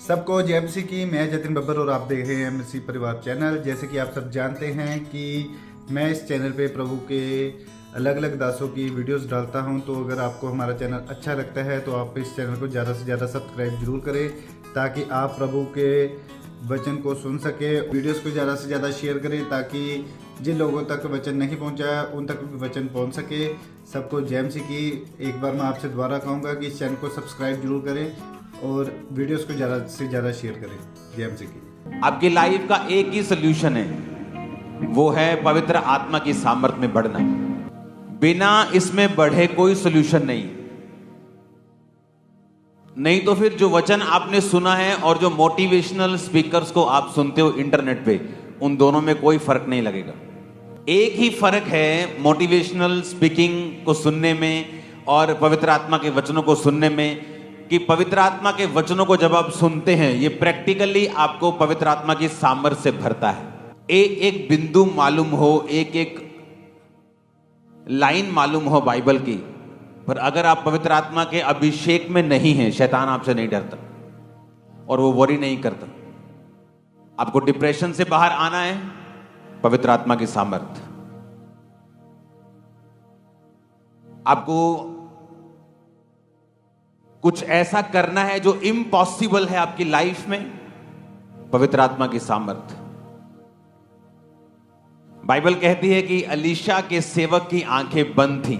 सबको जय मसीह की। मैं जतिन बब्बर और आप देख रहे हैं मसीह परिवार चैनल। जैसे कि आप सब जानते हैं कि मैं इस चैनल पे प्रभु के अलग अलग दासों की वीडियोस डालता हूं, तो अगर आपको हमारा चैनल अच्छा लगता है तो आप इस चैनल को ज़्यादा से ज़्यादा सब्सक्राइब जरूर करें, ताकि आप प्रभु के वचन को सुन सके। वीडियोस को ज़्यादा से ज़्यादा शेयर करें, ताकि जिन लोगों तक वचन नहीं पहुंचा उन तक भी वचन पहुंच सके। सबको जय मसीह की। एक बार मैं आपसे दोबारा कहूँगा कि इस चैनल को सब्सक्राइब जरूर करें और वीडियोस को ज़्यादा से ज़्यादा शेयर करें। जय मसीह की। आपकी लाइफ का एक ही सोल्यूशन है, वो है पवित्र आत्मा की सामर्थ में बढ़ना। बिना इसमें बढ़े कोई सोल्यूशन नहीं तो फिर जो वचन आपने सुना है और जो मोटिवेशनल स्पीकर्स को आप सुनते हो इंटरनेट पे, उन दोनों में कोई फर्क नहीं लगेगा। एक ही फर्क है मोटिवेशनल स्पीकिंग को सुनने में और पवित्र आत्मा के वचनों को सुनने में, कि पवित्र आत्मा के वचनों को जब आप सुनते हैं ये प्रैक्टिकली आपको पवित्र आत्मा की सामर्थ से भरता है। एक एक बिंदु मालूम हो, एक एक लाइन मालूम हो बाइबल की, पर अगर आप पवित्र आत्मा के अभिषेक में नहीं हैं, शैतान आपसे नहीं डरता और वो वरी नहीं करता। आपको डिप्रेशन से बाहर आना है, पवित्र आत्मा की सामर्थ। आपको कुछ ऐसा करना है जो इम्पॉसिबल है आपकी लाइफ में, पवित्र आत्मा की सामर्थ। बाइबल कहती है कि अलीशा के सेवक की आंखें बंद थीं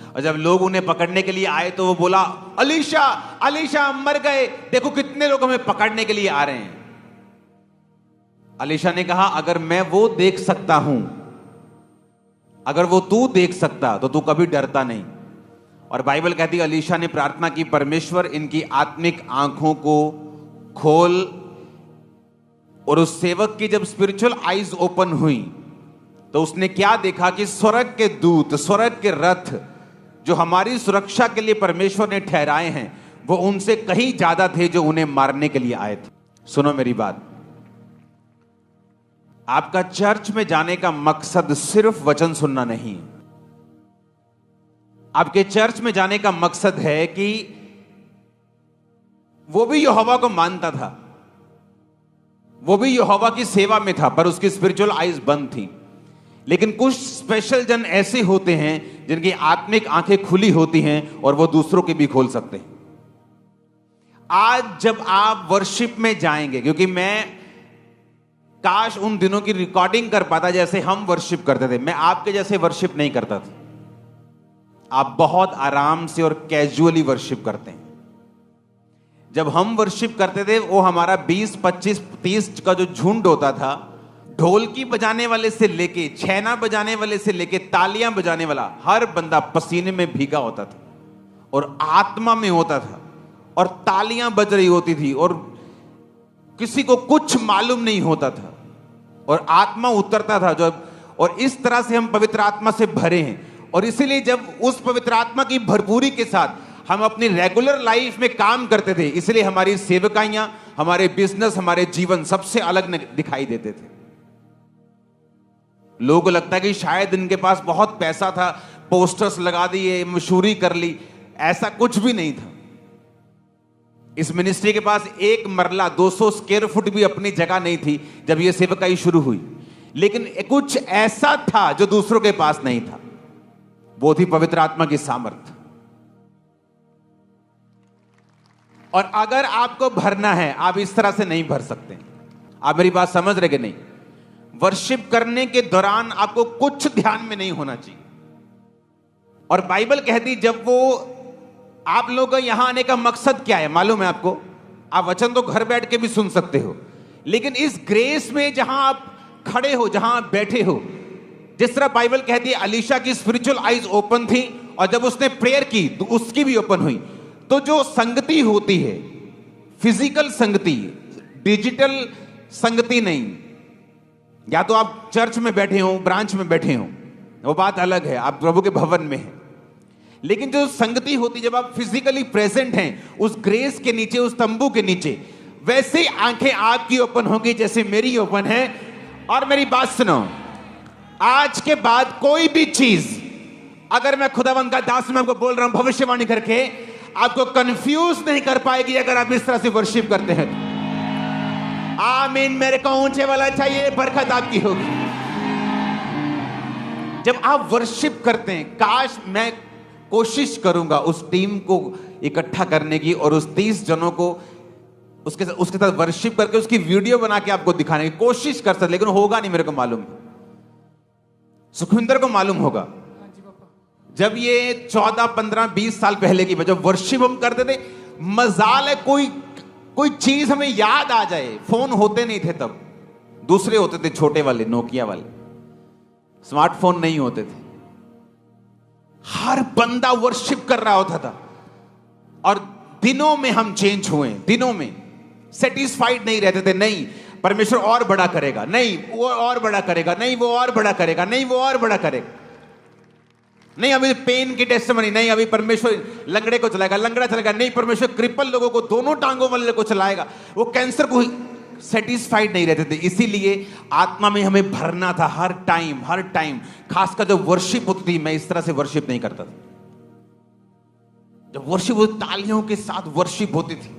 और जब लोग उन्हें पकड़ने के लिए आए तो वो बोला, अलीशा अलीशा मर गए, देखो कितने लोग हमें पकड़ने के लिए आ रहे हैं। अलीशा ने कहा, अगर मैं वो देख सकता हूं, अगर वो तू देख सकता तो तू कभी डरता नहीं। और बाइबल कहती है अलीशा ने प्रार्थना की, परमेश्वर इनकी आत्मिक आंखों को खोल। और उस सेवक की जब स्पिरिचुअल आईज ओपन हुई तो उसने क्या देखा कि स्वर्ग के दूत, स्वर्ग के रथ जो हमारी सुरक्षा के लिए परमेश्वर ने ठहराए हैं, वो उनसे कहीं ज्यादा थे जो उन्हें मारने के लिए आए थे। सुनो मेरी बात, आपका चर्च में जाने का मकसद सिर्फ वचन सुनना नहीं है। आपके चर्च में जाने का मकसद है कि वो भी यहोवा को मानता था, वो भी यहोवा की सेवा में था, पर उसकी स्पिरिचुअल आईज बंद थी। लेकिन कुछ स्पेशल जन ऐसे होते हैं जिनकी आत्मिक आंखें खुली होती हैं और वो दूसरों की भी खोल सकते हैं। आज जब आप वर्शिप में जाएंगे, क्योंकि मैं काश उन दिनों की रिकॉर्डिंग कर पाता जैसे हम वर्शिप करते थे। मैं आपके जैसे वर्शिप नहीं करता था। आप बहुत आराम से और कैजुअली वर्शिप करते हैं। जब हम वर्शिप करते थे वो हमारा 20, 25, 30 का जो झुंड होता था, ढोलकी बजाने वाले से लेके, छैना बजाने वाले से लेके, तालियां बजाने वाला, हर बंदा पसीने में भीगा होता था और आत्मा में होता था और तालियां बज रही होती थी और किसी को कुछ मालूम नहीं होता था और आत्मा उतरता था जब। और इस तरह से हम पवित्र आत्मा से भरे हैं। और इसीलिए जब उस पवित्र आत्मा की भरपूरी के साथ हम अपनी रेगुलर लाइफ में काम करते थे, इसलिए हमारी सेवकाइयां, हमारे बिजनेस, हमारे जीवन सबसे अलग दिखाई देते थे। लोगों को लगता है कि शायद इनके पास बहुत पैसा था, पोस्टर्स लगा दिए, मशहूरी कर ली। ऐसा कुछ भी नहीं था। इस मिनिस्ट्री के पास एक मरला 200 स्क्वायर फुट भी अपनी जगह नहीं थी जब यह सेवकाई शुरू हुई, लेकिन कुछ ऐसा था जो दूसरों के पास नहीं था, वो थी पवित्र आत्मा की सामर्थ। और अगर आपको भरना है, आप इस तरह से नहीं भर सकते। आप मेरी बात समझ रहे कि नहीं? वर्शिप करने के दौरान आपको कुछ ध्यान में नहीं होना चाहिए। और बाइबल कहती, जब वो आप लोगों का यहां आने का मकसद क्या है मालूम है आपको? आप वचन तो घर बैठ के भी सुन सकते हो, लेकिन इस ग्रेस में जहां आप खड़े हो, जहां आप बैठे हो, जिस तरह बाइबल कहती है अलीशा की स्पिरिचुअल आईज ओपन थी और जब उसने प्रेयर की तो उसकी भी ओपन हुई। तो जो संगति होती है, फिजिकल संगति, डिजिटल संगति नहीं, या तो आप चर्च में बैठे हो, ब्रांच में बैठे हो, वो बात अलग है, आप प्रभु के भवन में हैं। लेकिन जो संगति होती, जब आप फिजिकली प्रेजेंट हैं उस ग्रेस के नीचे, उस तंबू के नीचे, वैसे आंखें आपकी ओपन होंगी जैसे मेरी ओपन है। और मेरी बात सुनो, आज के बाद कोई भी चीज, अगर मैं खुदावंद का दास में आपको बोल रहा हूं भविष्यवाणी करके, आपको कंफ्यूज नहीं कर पाएगी अगर आप इस तरह से वर्शिप करते हैं। आमीन। मेरे को ऊंचे वाला चाहिए, बरकत आपकी होगी। जब आप वर्शिप करते हैं, काश मैं कोशिश करूंगा उस टीम को इकट्ठा करने की और उस 30 जनों को उसके साथ वर्शिप करके उसकी वीडियो बना के आपको दिखाने की कोशिश कर सकते, लेकिन होगा नहीं। मेरे को मालूम है, सुखविंदर को मालूम होगा। जब ये 14, 15, 20 साल पहले की जब वर्शिप हम करते थे, मजाल है कोई चीज हमें याद आ जाए। फोन होते नहीं थे तब, दूसरे होते थे, छोटे वाले, नोकिया वाले, स्मार्टफोन नहीं होते थे। हर बंदा वर्शिप कर रहा होता था और दिनों में हम चेंज हुए। दिनों में सेटिस्फाइड नहीं रहते थे। नहीं, परमेश्वर और बड़ा करेगा, नहीं वो और बड़ा करेगा, नहीं वो और बड़ा करेगा, नहीं वो और बड़ा करेगा, नहीं अभी पेन की टेस्टमनी, नहीं अभी परमेश्वर लंगड़े को चलाएगा, लंगड़ा चलाएगा, नहीं परमेश्वर क्रिपल लोगों को, दोनों टांगों वाले को चलाएगा, वो कैंसर को। सेटिस्फाइड नहीं रहते थे। इसीलिए आत्मा में हमें भरना था हर टाइम। खासकर जब वर्शिप होती थी, मैं इस तरह से वर्शिप नहीं करता था। जब वर्शिप होती, तालियों के साथ वर्शिप होती थी।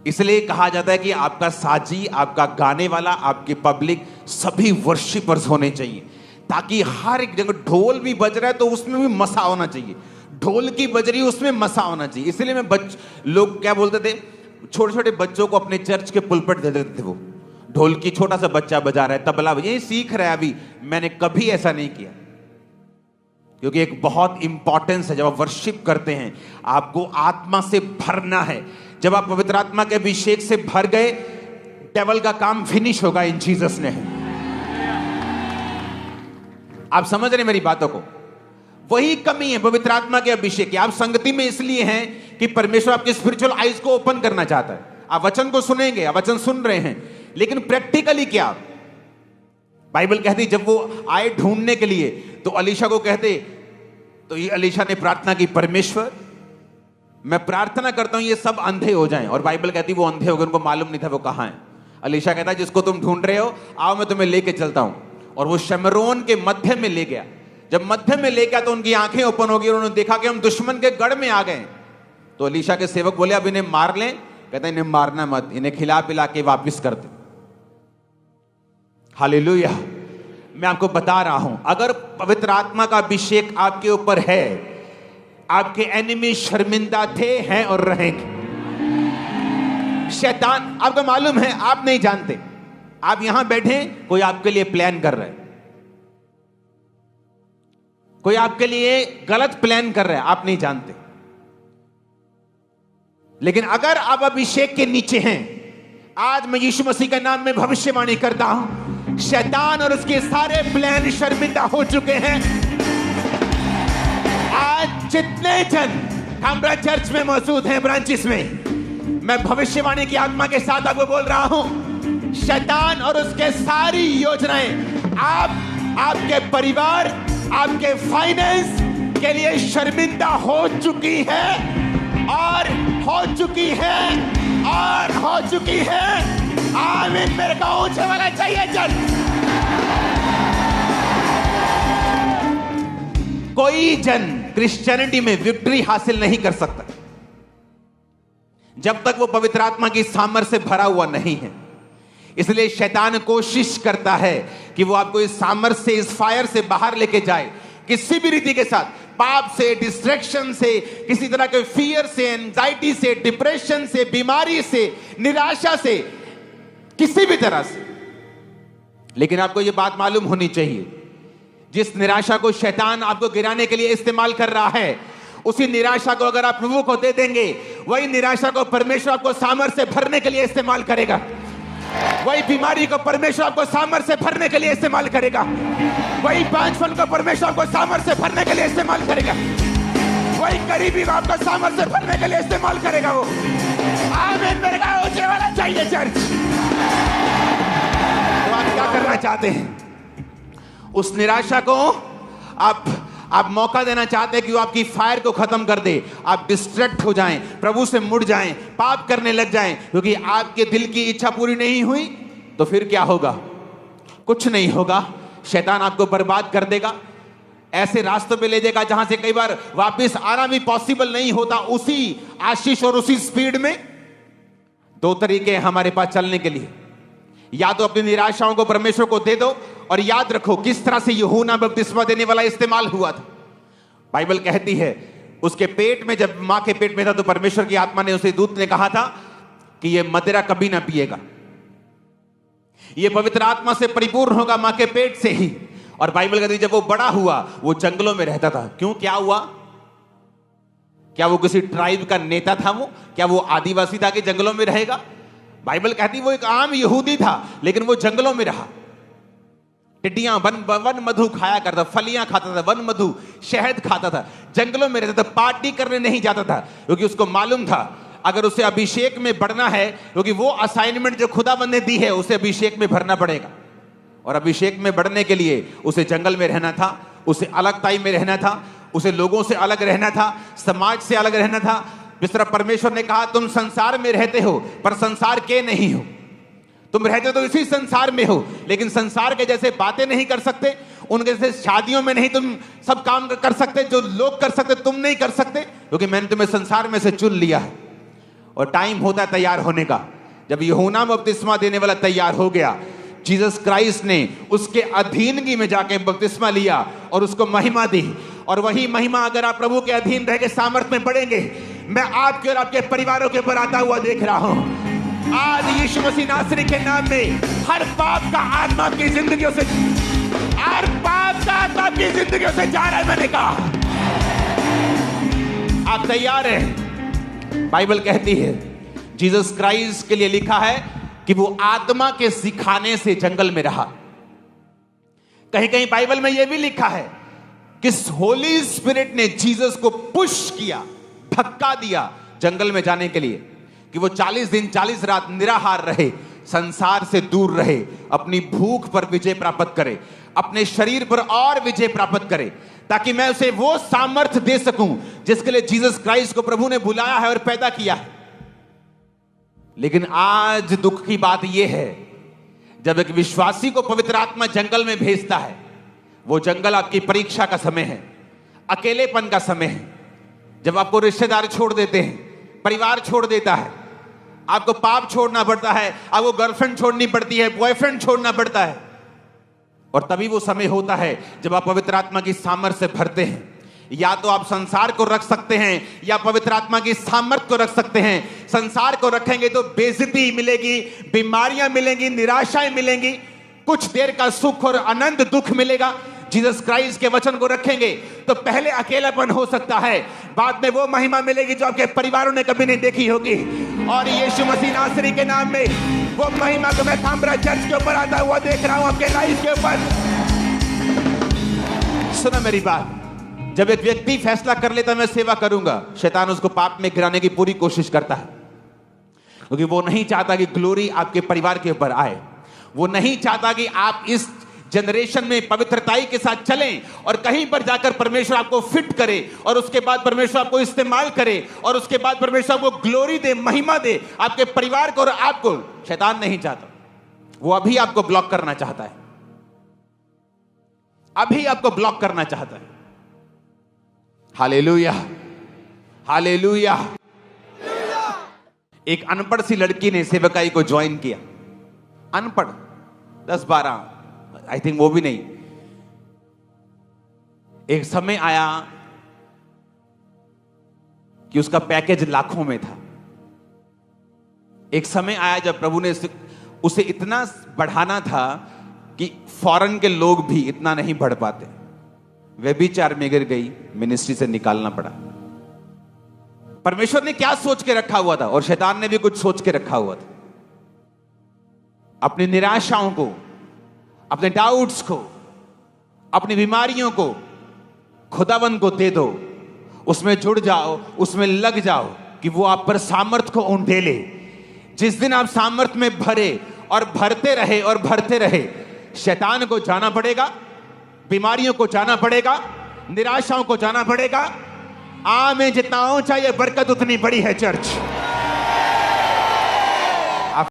इसलिए कहा जाता है कि आपका साजी, आपका गाने वाला, आपके पब्लिक सभी वर्शिपर्स होने चाहिए, ताकि हर एक जगह ढोल भी बज रहा है तो उसमें भी मसा होना चाहिए। ढोल की बज रही है, उसमें मसा होना चाहिए। इसलिए लोग क्या बोलते थे, छोटे छोटे बच्चों को अपने चर्च के पुलपट दे देते थे। वो ढोल की छोटा सा बच्चा बजा रहा है, तबला यही सीख रहा है अभी। मैंने कभी ऐसा नहीं किया, क्योंकि एक बहुत इंपॉर्टेंस है। जब आप वर्शिप करते हैं, आपको आत्मा से भरना है। जब आप पवित्र आत्मा के अभिषेक से भर गए, डेविल का काम फिनिश होगा इन जीसस ने। आप समझ रहे मेरी बातों को? वही कमी है पवित्र आत्मा के अभिषेक की। आप संगति में इसलिए हैं कि परमेश्वर आपके स्पिरिचुअल आईज को ओपन करना चाहता है। आप वचन को सुनेंगे, आप वचन सुन रहे हैं, लेकिन प्रैक्टिकली क्या? बाइबल कहती जब वो आए ढूंढने के लिए तो अलीशा को कहते, तो ये अलीशा ने प्रार्थना की, परमेश्वर मैं प्रार्थना करता हूं ये सब अंधे हो जाएं। और बाइबल कहती वो अंधे हो गए, उनको मालूम नहीं था वो कहां है। अलीशा कहता जिसको तुम ढूंढ रहे हो, आओ मैं तुम्हें लेके चलता हूं। और वो शमरोन के मध्य में ले गया। जब मध्य में ले गया तो उनकी आंखें ओपन हो गई, उन्होंने देखा कि हम दुश्मन के गढ़ में आ गए। तो अलीशा के सेवक बोले अब इन्हें मार लें। कहते इन्हें मारना मत, इन्हें खिला पिला के वापिस कर दे। हालेलुया। मैं आपको बता रहा हूं, अगर पवित्र आत्मा का अभिषेक आपके ऊपर है, आपके एनिमी शर्मिंदा थे, हैं और रहेंगे। शैतान, आपको मालूम है, आप नहीं जानते। आप यहां बैठे, कोई आपके लिए प्लान कर रहा है, कोई आपके लिए गलत प्लान कर रहा है, आप नहीं जानते। लेकिन अगर आप अभिषेक के नीचे हैं, आज मैं यीशु मसीह के नाम में भविष्यवाणी करता हूं, शैतान और उसके सारे प्लान शर्मिंदा हो चुके हैं। आज जितने जन हमारा चर्च में मौजूद हैं, ब्रांचेस में, मैं भविष्यवाणी की आत्मा के साथ आपको बोल रहा हूं, शैतान और उसके सारी योजनाएं आपके परिवार, आपके फाइनेंस के लिए शर्मिंदा हो चुकी है और हो चुकी है और हो चुकी है। आमीन। मेरे को ऊंचे वाला चाहिए। चल, कोई जन क्रिश्चियनिटी में विक्ट्री हासिल नहीं कर सकता जब तक वो पवित्र आत्मा की सामर्थ्य से भरा हुआ नहीं है। इसलिए शैतान कोशिश करता है कि वो आपको इस सामर्थ्य से, इस फायर से बाहर लेके जाए, किसी भी रीति के साथ, पाप से, डिस्ट्रैक्शन से, किसी तरह के फियर से, एंजाइटी से, डिप्रेशन से, बीमारी से, निराशा से, किसी भी तरह से। लेकिन आपको यह बात मालूम होनी चाहिए, जिस निराशा को शैतान आपको गिराने के लिए इस्तेमाल कर रहा है, उसी निराशा को अगर आप प्रभु को दे देंगे, वही निराशा को परमेश्वर आपको सामर्थ्य से भरने के लिए इस्तेमाल करेगा। वही बीमारी को परमेश्वर आपको सामर्थ्य से भरने के लिए इस्तेमाल करेगा। वही पांचपन को परमेश्वर आपको सामर्थ्य से भरने के लिए इस्तेमाल करेगा। वही गरीबी को आपको सामर्थ्य से भरने के लिए इस्तेमाल करेगा वो। आमीन। मेरे को ऊंचे वाला चाहिए चर्च। तो आप क्या करना चाहते हैं? उस निराशा को आप मौका देना चाहते हैं कि वो आपकी फायर को खत्म कर दे, आप डिस्ट्रैक्ट हो जाएं, प्रभु से मुड़ जाएं, पाप करने लग जाएं, क्योंकि आपके दिल की इच्छा पूरी नहीं हुई तो फिर क्या होगा? कुछ नहीं होगा। शैतान आपको बर्बाद कर देगा, ऐसे रास्तों पे ले जाएगा जहां से कई बार वापस आना भी पॉसिबल नहीं होता। उसी आशीष और उसी स्पीड में दो तरीके हैं हमारे पास चलने के लिए। या तो अपनी निराशाओं को परमेश्वर को दे दो, और याद रखो किस तरह से यूहन्ना बपतिस्मा देने वाला इस्तेमाल हुआ था। बाइबल कहती है उसके पेट में, जब मां के पेट में था, तो परमेश्वर की आत्मा ने, उसे दूत ने कहा था कि ये मदिरा कभी ना पिएगा, ये पवित्र आत्मा से परिपूर्ण होगा मां के पेट से ही। और बाइबल कहती है जब वो बड़ा हुआ वो जंगलों में रहता था। क्यों, क्या हुआ? क्या वो किसी ट्राइब का नेता था? क्या वो आदिवासी था कि जंगलों में रहेगा? बाइबल कहती वो एक आम यहूदी था, लेकिन वो जंगलों में रहा। टिड्डियां वन मधु खाया करता, फलियां खाता था, वन मधु शहद खाता था, जंगलों में रहता था, पार्टी करने नहीं जाता था, क्योंकि उसको मालूम था अगर उसे अभिषेक में बढ़ना है, क्योंकि वो असाइनमेंट जो खुदाबंद ने दी है उसे अभिषेक में भरना पड़ेगा। और अभिषेक में बढ़ने के लिए उसे जंगल में रहना था, उसे अलगताई में रहना था, उसे लोगों से अलग रहना था, समाज से अलग रहना था। जिस तरह परमेश्वर ने कहा तुम संसार में रहते हो पर संसार के नहीं हो, तुम रहते तो इसी संसार में हो, लेकिन संसार के जैसे बातें नहीं कर सकते, उनके जैसे शादियों में नहीं तुम सब काम कर सकते, जो लोग कर सकते तुम नहीं कर सकते, क्योंकि मैंने तुम्हें संसार में से चुन लिया है। और टाइम होता है तैयार होने का। जब यूहन्ना बपतिस्मा देने वाला तैयार हो गया, जीसस क्राइस्ट ने उसके अधीनगी में जाके बपतिस्मा लिया और उसको महिमा दी। और वही महिमा अगर आप प्रभु के अधीन रह के सामर्थ में बढ़ेंगे, मैं आपके और आपके परिवारों के ऊपर आता हुआ देख रहा हूं। आज यीशु मसीह नासरी के नाम में हर पाप का आत्मा की जिंदगियों से, हर पाप का आत्मा की जिंदगियों से जा रहा है। मैंने कहा आप तैयार हैं? बाइबल कहती है जीसस क्राइस्ट के लिए लिखा है कि वो आत्मा के सिखाने से जंगल में रहा। कहीं कहीं बाइबल में यह भी लिखा है कि होली स्पिरिट ने जीसस को पुश किया, धक्का दिया जंगल में जाने के लिए, कि वो 40 दिन 40 रात निराहार रहे, संसार से दूर रहे, अपनी भूख पर विजय प्राप्त करे, अपने शरीर पर और विजय प्राप्त करे, ताकि मैं उसे वो सामर्थ्य दे सकूं जिसके लिए जीसस क्राइस्ट को प्रभु ने बुलाया है और पैदा किया है। लेकिन आज दुख की बात यह है, जब एक विश्वासी को पवित्र आत्मा जंगल में भेजता है, वो जंगल आपकी परीक्षा का समय है, अकेलेपन का समय है, जब आपको रिश्तेदार छोड़ देते हैं, परिवार छोड़ देता है, आपको पाप छोड़ना पड़ता है, आपको गर्लफ्रेंड छोड़नी पड़ती है, बॉयफ्रेंड छोड़ना पड़ता है। और तभी वो समय होता है जब आप पवित्र आत्मा की सामर्थ्य से भरते हैं। या तो आप संसार को रख सकते हैं या पवित्र आत्मा की सामर्थ्य को रख सकते हैं। संसार को रखेंगे तो बेइज्जती मिलेगी, बीमारियां मिलेंगी, निराशाएं मिलेंगी, कुछ देर का सुख और आनंद दुख मिलेगा। जीसस क्राइस्ट के वचन को रखेंगे तो पहले अकेलापन हो सकता है, बाद में वो महिमा मिलेगी जो आपके परिवारों ने कभी नहीं देखी होगी। और यीशु मसीह नासरी के नाम में वो महिमा को मैं थामरा चर्च के ऊपर आता हुआ देख रहा हूं, आपके लाइफ के ऊपर। सुना मेरी बात, जब एक व्यक्ति फैसला कर लेता मैं सेवा करूंगा, शैतान उसको पाप में गिराने की पूरी कोशिश करता है, क्योंकि वो नहीं चाहता कि ग्लोरी आपके परिवार के ऊपर आए। वो नहीं चाहता कि आप इस जनरेशन में पवित्रताई के साथ चलें और कहीं पर जाकर परमेश्वर आपको फिट करे और उसके बाद परमेश्वर आपको इस्तेमाल करे और उसके बाद परमेश्वर आपको ग्लोरी दे, महिमा दे आपके परिवार को और आपको। शैतान नहीं चाहता, वो अभी आपको ब्लॉक करना चाहता है, अभी आपको ब्लॉक करना चाहता है। Hallelujah, hallelujah. एक अनपढ़ सी लड़की ने सेवकाई को ज्वाइन किया, अनपढ़ 10-12, आई थिंक वो भी नहीं। एक समय आया कि उसका पैकेज लाखों में था। एक समय आया जब प्रभु ने उसे इतना बढ़ाना था कि फॉरेन के लोग भी इतना नहीं बढ़ पाते। व्यभिचार में गिर गई, मिनिस्ट्री से निकालना पड़ा। परमेश्वर ने क्या सोच के रखा हुआ था और शैतान ने भी कुछ सोच के रखा हुआ था। अपनी निराशाओं को, अपने डाउट्स को, अपनी बीमारियों को खुदावंद को दे दो, उसमें जुड़ जाओ, उसमें लग जाओ कि वो आप पर सामर्थ को उंडेले। जिस दिन आप सामर्थ में भरे और भरते रहे और भरते रहे, शैतान को जाना पड़ेगा, बीमारियों को जाना पड़ेगा, निराशाओं को जाना पड़ेगा। आमें जितना ऊंचा ये बरकत उतनी बड़ी है चर्च।